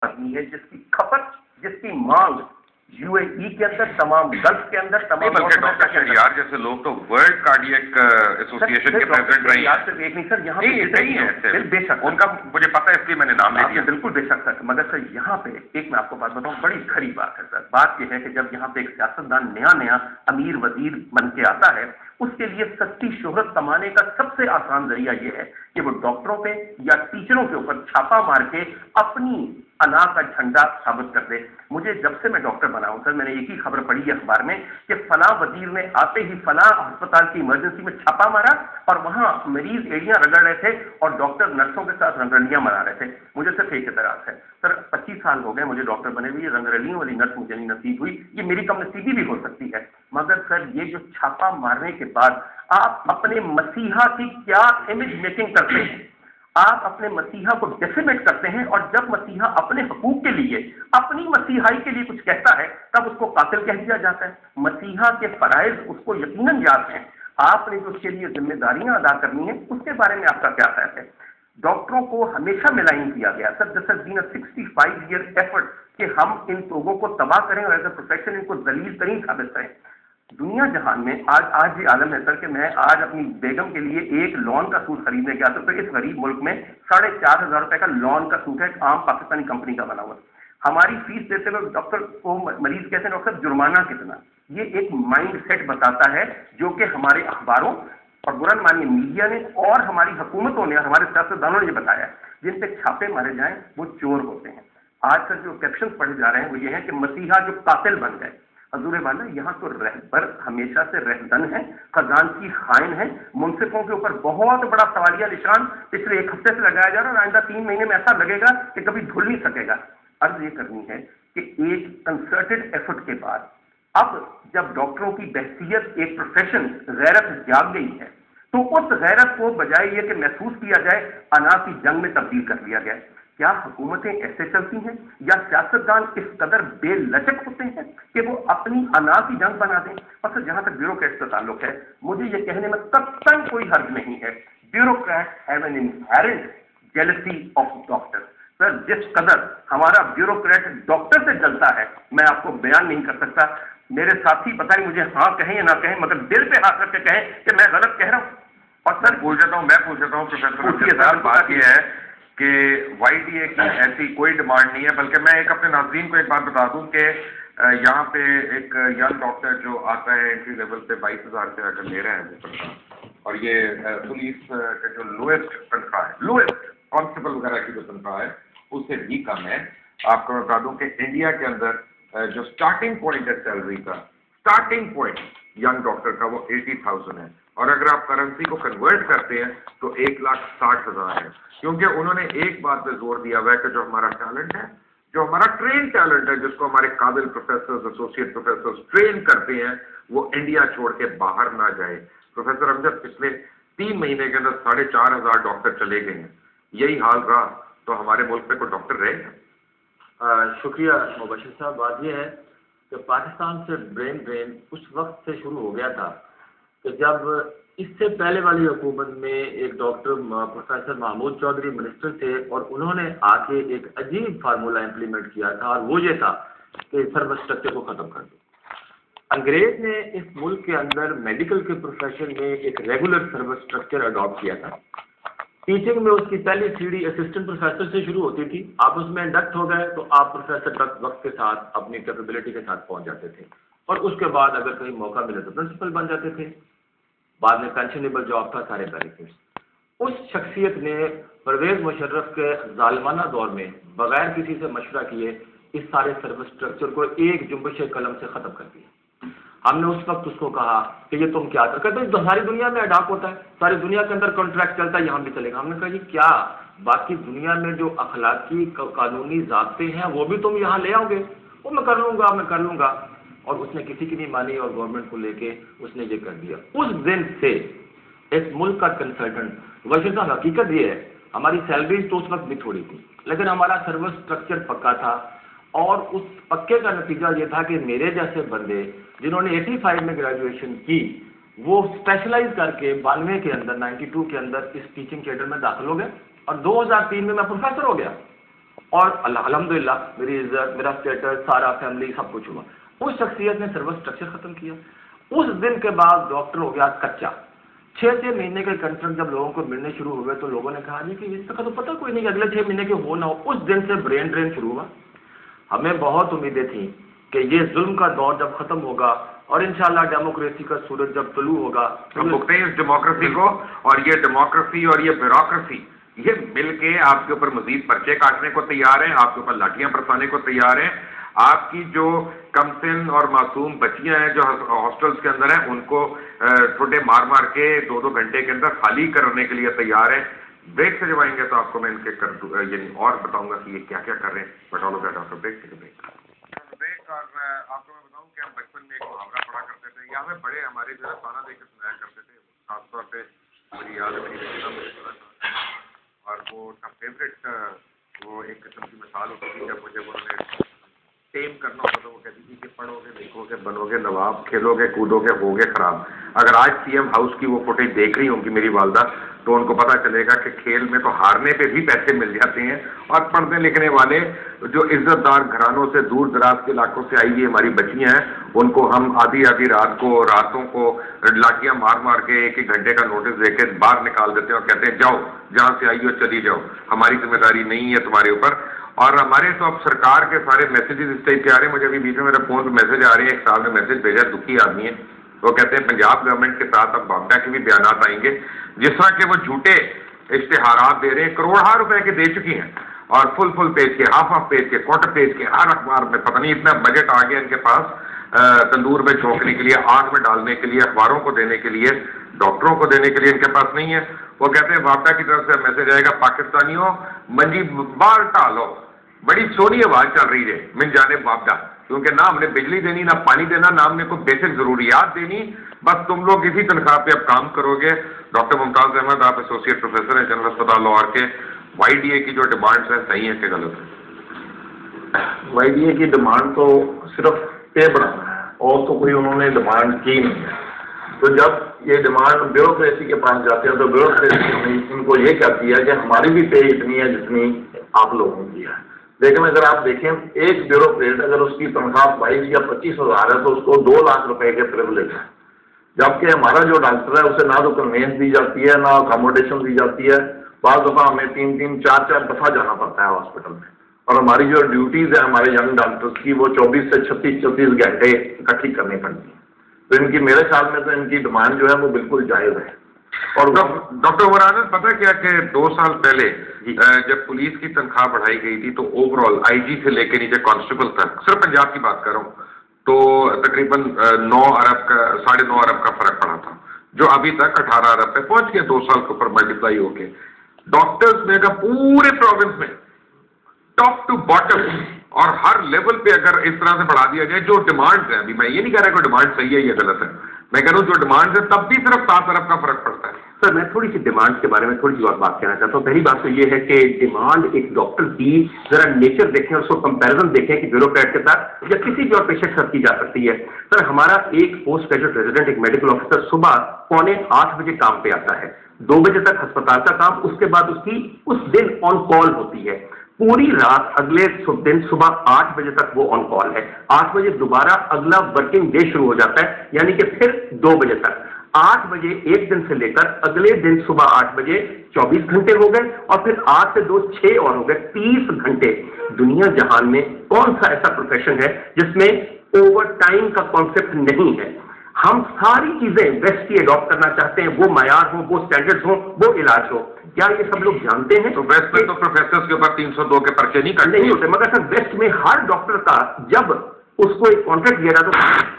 करनी है, जिसकी खपत, जिसकी मांग यूएई के अंदर, तमाम गल्फ के अंदर, तमाम बल्कि डॉक्टर शहरियार जैसे लोग तो वर्ल्ड कार्डियक एसोसिएशन के प्रेसिडेंट रहे हैं। सिर्फ एक नहीं सर, यहाँ नहीं है बेशक उनका मुझे पता है, इसलिए मैंने नाम ले दिया। बिल्कुल बेशक सर, मगर सर यहाँ पे एक मैं आपको बात बताऊँ, बड़ी खरी बात है सर। बात यह है कि जब यहाँ पे एक सियासतदान नया अमीर वजीर बन के आता है, उसके लिए सच्ची शोहरत कमाने का सबसे आसान जरिया यह है कि वो डॉक्टरों पे या टीचरों के ऊपर छापा मार के अपनी अना का झंडा साबित कर दे। मुझे जब से मैं डॉक्टर बना हूं सर, मैंने एक ही खबर पढ़ी है अखबार में कि फला वजीर ने आते ही फला अस्पताल की इमरजेंसी में छापा मारा और वहां मरीज एड़ियां रगड़ रहे थे और डॉक्टर नर्सों के साथ रंगरलियां मना रहे थे। मुझे सिर्फ एक इतराज है सर, 25 साल हो गए मुझे डॉक्टर बने हुए, रंगरलियों वाली नर्स मुझे नहीं नसीब हुई, ये मेरी कमनसीबी भी हो सकती है। मगर सर ये जो छापा मारने के बाद आप अपने मसीहा की क्या इमेज मेकिंग करते हैं, आप अपने मसीहा को डेफिमेट करते हैं, और जब मसीहा अपने हकूक के लिए, अपनी मसीहाई के लिए कुछ कहता है, तब उसको कातिल कह दिया जाता है। मसीहा के फराइज उसको यकीनन याद हैं, आपने जो उसके लिए जिम्मेदारियां अदा करनी है उसके बारे में आपका क्या ख्याल है? डॉक्टरों को हमेशा मिलाइन किया गया sir, this has been a 65 year effort कि हम इन लोगों को तबाह करें और एज अ प्रोफेशन इनको जलील तरीन साबित करें। दुनिया जहान में आज ये आलम है सर कि मैं आज अपनी बेगम के लिए एक लॉन का सूट खरीदने गया था, तो इस गरीब मुल्क में 4,500 रुपए का लॉन का सूट है, आम पाकिस्तानी कंपनी का बना हुआ। हमारी फीस देते हुए डॉक्टर को मरीज कहते हैं डॉक्टर जुर्माना कितना, ये एक माइंड सेट बताता है जो कि हमारे अखबारों और बुरा मानिए मीडिया ने और हमारी हुकूमतों ने और हमारे सियासतदानों ने ये बताया, जिन पे छापे मारे जाएं वो चोर होते हैं। आज तक जो कैप्शन पढ़े जा रहे हैं वो ये है कि मसीहा जो कातिल बन गए। हजूर वाला यहाँ तो रहबर हमेशा से रहदन है, खजान की खाइन है, मुंसिफों के ऊपर बहुत बड़ा सवालिया निशान पिछले एक हफ्ते से लगाया जा रहा है और आइंदा 3 महीने में ऐसा लगेगा कि कभी धुल नहीं सकेगा। अर्ज ये करनी है कि एक कंसर्टेड एफर्ट के बाद अब जब डॉक्टरों की बहसियत एक प्रोफेशन गैरत जाग गई है, तो उस गैरत को बजाय ये कि महसूस किया जाए अना की जंग में तब्दील कर लिया गया। क्या हुकूमतें ऐसे चलती हैं या सियासतदान इस कदर बेलचक होते हैं कि वो अपनी अना की जंग बना दें? और सर जहां तक ब्यूरोक्रेट का ताल्लुक है, मुझे ये कहने में कतई कोई हर्ज नहीं है, bureaucrat have an inherent jealousy of doctor. Sir जिस कदर हमारा ब्यूरोक्रेट डॉक्टर से जलता है मैं आपको बयान नहीं कर सकता। मेरे साथी पता नहीं मुझे हाँ कहें या ना कहें, मगर दिल पे हाथ रख के कहें कि मैं गलत कह रहा हूँ। और सर मैं पूछ देता हूँ प्रोफेसर, बात यह है कि YDA की ऐसी कोई डिमांड नहीं है, बल्कि मैं एक अपने नाज़रीन को एक बात बता दूं कि यहाँ पे एक यंग डॉक्टर जो आता है एंट्री लेवल पे 22,000 से अगर ले रहा है वो तनख्वाह, और ये पुलिस का जो लोएस्ट तनख्वाह है, लोएस्ट कांस्टेबल वगैरह की जो तनख्वाह है उससे भी कम है। आपको मैं बता दूं कि इंडिया के अंदर जो स्टार्टिंग पॉइंट है सैलरी का, स्टार्टिंग पॉइंट यंग डॉक्टर का वो 80,000 है, और अगर आप करेंसी को कन्वर्ट करते हैं तो 1,60,000 है। क्योंकि उन्होंने एक बात पे जोर दिया हुआ है कि जो हमारा टैलेंट है, जो हमारा ट्रेन टैलेंट है, जिसको हमारे काबिल प्रोफेसर, एसोसिएट प्रोफेसर ट्रेन करते हैं, वो इंडिया छोड़ के बाहर ना जाए। प्रोफेसर अमजद, पिछले 3 महीने के अंदर 4,500 डॉक्टर चले गए हैं, यही हाल रहा तो हमारे मुल्क में कोई डॉक्टर रहेगा? शुक्रिया मुबशिर साहब। बात यह है कि पाकिस्तान से ब्रेन ड्रेन उस वक्त से शुरू हो गया था कि जब इससे पहले वाली हुकूमत में एक doctor professor Mahmood Chaudhry minister थे और उन्होंने आके एक अजीब फार्मूला इम्प्लीमेंट किया था, और वो ये था कि सर्विस स्ट्रक्चर को ख़त्म कर दो। अंग्रेज ने इस मुल्क के अंदर मेडिकल के प्रोफेशन में एक रेगुलर सर्विस स्ट्रक्चर अडॉप्ट किया था। टीचिंग में उसकी पहली सीढ़ी असिस्टेंट प्रोफेसर से शुरू होती थी, आप उसमें इंडक्ट हो गए तो आप प्रोफेसर तक वक्त के साथ अपनी कैपेबिलिटी के साथ पहुंच जाते थे, और उसके बाद अगर कहीं मौका मिले तो प्रिंसिपल बन जाते थे। बाद में पेंशनेबल जॉब था, सारे बेनिफिट्स। उस शख्सियत ने परवेज मुशर्रफ के जालिमाना दौर में बगैर किसी से मशवरा किए इस सारे सर्विस स्ट्रक्चर को एक जुम्बश कलम से ख़त्म कर दिया। हमने उस वक्त उसको कहा कि ये तुम क्या करते हो? सारी दुनिया में अडॉप्ट होता है, सारी दुनिया के अंदर कॉन्ट्रैक्ट चलता है, यहाँ भी चलेगा। हमने कहा जी क्या बाकी दुनिया में जो अखलाकी कानूनी ज़ाब्ते हैं वो भी तुम यहाँ ले आओगे? वो मैं कर लूँगा। और उसने किसी की नहीं मानी और गवर्नमेंट को लेके उसने ये कर दिया। उस दिन से इस मुल्क का कंसल्टेंट वैसे साहब, हकीकत ये है हमारी सैलरीज तो उस वक्त भी थोड़ी थी, लेकिन हमारा सर्विस स्ट्रक्चर पक्का था, और उस पक्के का नतीजा ये था कि मेरे जैसे बंदे जिन्होंने 85 में ग्रेजुएशन की वो स्पेशलाइज करके 92 के अंदर 92 के अंदर इस टीचिंग कैडर में दाखिल हो गए, और 2003 में मैं प्रोफेसर हो गया। اور الحمدللہ میری عزت، میرا اسٹیٹس، سارا فیملی سب کچھ ہوا. اس شخصیت نے سروس اسٹرکچر ختم کیا. اس دن کے بعد ڈاکٹر ہو گیا کچا. 6 مہینے کے کنٹریکٹ جب لوگوں کو ملنے شروع ہوئے تو لوگوں نے کہا نہیں کہ اس کا تو پتہ کوئی نہیں کہ اگلے 6 مہینے کے ہو نہ ہو. اس دن سے برین ڈرین شروع ہوا. ہمیں بہت امیدیں تھیں کہ یہ ظلم کا دور جب ختم ہوگا اور انشاءاللہ ڈیموکریسی کا سورج جب طلوع ہوگا. ہم بھگتے ہیں اس ڈیموکریسی کو، اور یہ ڈیموکریسی اور یہ بیوروکریسی یہ مل کے آپ کے اوپر مزید پرچے کاٹنے کو تیار ہیں، آپ کے اوپر لاٹیاں برسانے کو تیار ہیں. آپ کی جو کم سن اور معصوم بچیاں ہیں جو ہاسٹلس کے اندر ہیں ان کو ٹھوڈے مار مار کے 2 گھنٹے کے اندر خالی کرنے کے لیے تیار ہیں. بریک سے جب آئیں گے تو آپ کو میں ان کے یعنی اور بتاؤں گا کہ یہ کیا کیا کر رہے ہیں. بٹالو کا ڈاکٹر بریک. اور آپ کو میں بتاؤں کہ ہم بچپن میں ایک محاورہ پڑھا کرتے تھے یا ہمیں بڑے ہمارے جو ہے تانا دے کے سنایا کرتے تھے. خاص طور پہ مجھے یاد ہے اور وہ فیوریٹ وہ ایک قسم کی مثال ہوتی تھی جب مجھے انہوں نے ٹیم کرنا ہوتا تو وہ کہتی تھی کہ پڑھو گے لکھو گے بنو گے نواب، کھیلو گے کودو گے ہوگے خراب. اگر آج سی ایم ہاؤس کی وہ فوٹیج دیکھ رہی ہوں گی میری والدہ تو ان کو پتہ چلے گا کہ کھیل میں تو ہارنے پہ بھی پیسے مل جاتے ہیں، اور پڑھنے لکھنے والے جو عزت دار گھرانوں سے دور دراز کے علاقوں سے آئی ہوئی ہماری بچیاں ہیں ان کو ہم آدھی رات کو راتوں کو لاٹیاں مار مار کے 1 گھنٹے کا نوٹس دے کے باہر نکال دیتے ہیں اور کہتے ہیں جاؤ جہاں سے آئی ہو چلی جاؤ، ہماری ذمہ داری نہیں ہے تمہارے اوپر. اور ہمارے تو اب سرکار کے سارے میسیجز اس ٹائپ کے آ رہے ہیں. مجھے ابھی بیچ میں میرے فون پہ میسج آ رہے ہیں. ایک صاحب نے میسج بھیجا، دکھی آدمی ہے، وہ کہتے ہیں پنجاب گورنمنٹ کے ساتھ اب بابڈا کے بھی بیانات آئیں گے جس طرح کہ وہ جھوٹے اشتہارات دے رہے ہیں. کروڑوں روپے کے دے چکی ہیں اور فل پیج کے، ہاف پیج کے، کوارٹر پیج کے، ہر اخبار میں پتہ نہیں اتنا بجٹ آ گیا ان کے پاس تندور میں جھونکنے کے لیے، آگ میں ڈالنے کے لیے، اخباروں کو دینے کے لیے، ڈاکٹروں کو دینے کے لیے ان کے پاس نہیں ہے. وہ کہتے ہیں بابڈا کی طرف سے میسج آئے گا پاکستانیوں منجی بار ٹالو. بڑی سونی آواز چل رہی ہے من جانب بابڈا، کیونکہ نہ ہم نے بجلی دینی نہ پانی دینا نہ ہم نے کوئی بیسک ضروریات دینی، بس تم لوگ اسی تنخواہ پہ اب کام کرو گے. ڈاکٹر ممتاز احمد آپ ایسوسیٹ پروفیسر ہیں جنرل اسپتال لاہور کے. وائی ڈی اے کی جو ڈیمانڈس ہیں صحیح ہے کہ غلط ہے؟ وائی ڈی اے کی ڈیمانڈ تو صرف پے بڑھانا ہے اور تو کوئی انہوں نے ڈیمانڈ کی نہیں ہے. تو جب یہ ڈیمانڈ بیوروکریسی کے پاس جاتے ہیں تو بیوروکریسی نے ان کو یہ کہتی ہے کہ ہماری بھی پے اتنی ہے جتنی آپ لوگوں کی ہے. لیکن اگر آپ دیکھیں ایک بیوروکریٹ اگر اس کی تنخواہ 22 یا 25 ہزار ہے تو اس کو 2 لاکھ روپے کے پریولیج ہے، جبکہ ہمارا جو ڈاکٹر ہے اسے نہ تو کنوینس دی جاتی ہے نہ اکاموڈیشن دی جاتی ہے. بعض دفعہ ہمیں 3 4 دفعہ جانا پڑتا ہے ہاسپٹل میں، اور ہماری جو ڈیوٹیز ہیں ہمارے ینگ ڈاکٹرس کی وہ 24 سے 36 گھنٹے اکٹھی کرنی پڑتی ہیں. تو ان کی میرے خیال میں تو ان کی ڈیمانڈ جو ہے وہ بالکل جائز ہے. اور ڈاکٹر عمر آنند پتہ کیا کہ 2 سال پہلے جب پولیس کی تنخواہ بڑھائی گئی تھی تو اوور آل آئی جی سے لے کے نیچے کانسٹیبل تک، صرف پنجاب کی بات کر رہا ہوں، تو تقریباً 9 ارب کا 9.5 ارب کا فرق پڑا تھا، جو ابھی تک 18 ارب پہ پہنچ گیا 2 سال کے اوپر ملٹیپلائی ہو کے. ڈاکٹرز میں پورے پروونس میں ٹاپ ٹو باٹم اور ہر لیول پہ اگر اس طرح سے بڑھا دیا جائے جو ڈیمانڈز ہیں، ابھی میں یہ نہیں کہہ رہا کہ ڈیمانڈ صحیح ہے یا غلط ہے، میں کہہ رہا ہوں جو ڈیمانڈز ہیں تب بھی صرف 7 ارب کا فرق پڑتا ہے. سر میں تھوڑی سی ڈیمانڈ کے بارے میں تھوڑی سی اور بات کہنا چاہتا ہوں. پہلی بات تو یہ ہے کہ ڈیمانڈ ایک ڈاکٹر کی ذرا نیچر دیکھیں، اس کو کمپیریزن دیکھیں کہ بیوروکریٹ کے ساتھ یا کسی بھی اور پیشے کے ساتھ کی جا سکتی ہے. سر ہمارا ایک پوسٹ گریجویٹ ریزیڈنٹ ایک میڈیکل آفیسر صبح 7:45 بجے کام پہ آتا ہے، 2 بجے تک ہسپتال کا کام، اس کے بعد اس کی اس دن آن کال ہوتی ہے، پوری رات اگلے دن صبح 8 بجے تک وہ آن کال ہے، 8 بجے دوبارہ اگلا ورکنگ ڈے شروع ہو جاتا ہے، یعنی کہ پھر 2 بجے تک. 8 بجے ایک دن سے لے کر اگلے دن صبح 8 بجے 24 گھنٹے ہو گئے، اور پھر 8 سے 2 6 اور ہو گئے، 30 گھنٹے. دنیا جہان میں کون سا ایسا پروفیشن ہے جس میں اوور ٹائم کا کانسیپٹ نہیں ہے؟ ہم ساری چیزیں ویسٹ کی اڈاپٹ کرنا چاہتے ہیں، وہ معیار ہوں، وہ اسٹینڈرڈ ہوں، وہ علاج ہو. کیا یہ سب لوگ جانتے ہیں؟ تو ویسٹ میں تو پروفیسر کے اوپر 302 کے پرچے نہیں ہوتے، مگر سر ویسٹ میں ہر ڈاکٹر کا جب اس کو ایک کانٹریکٹ دیا جاتا تو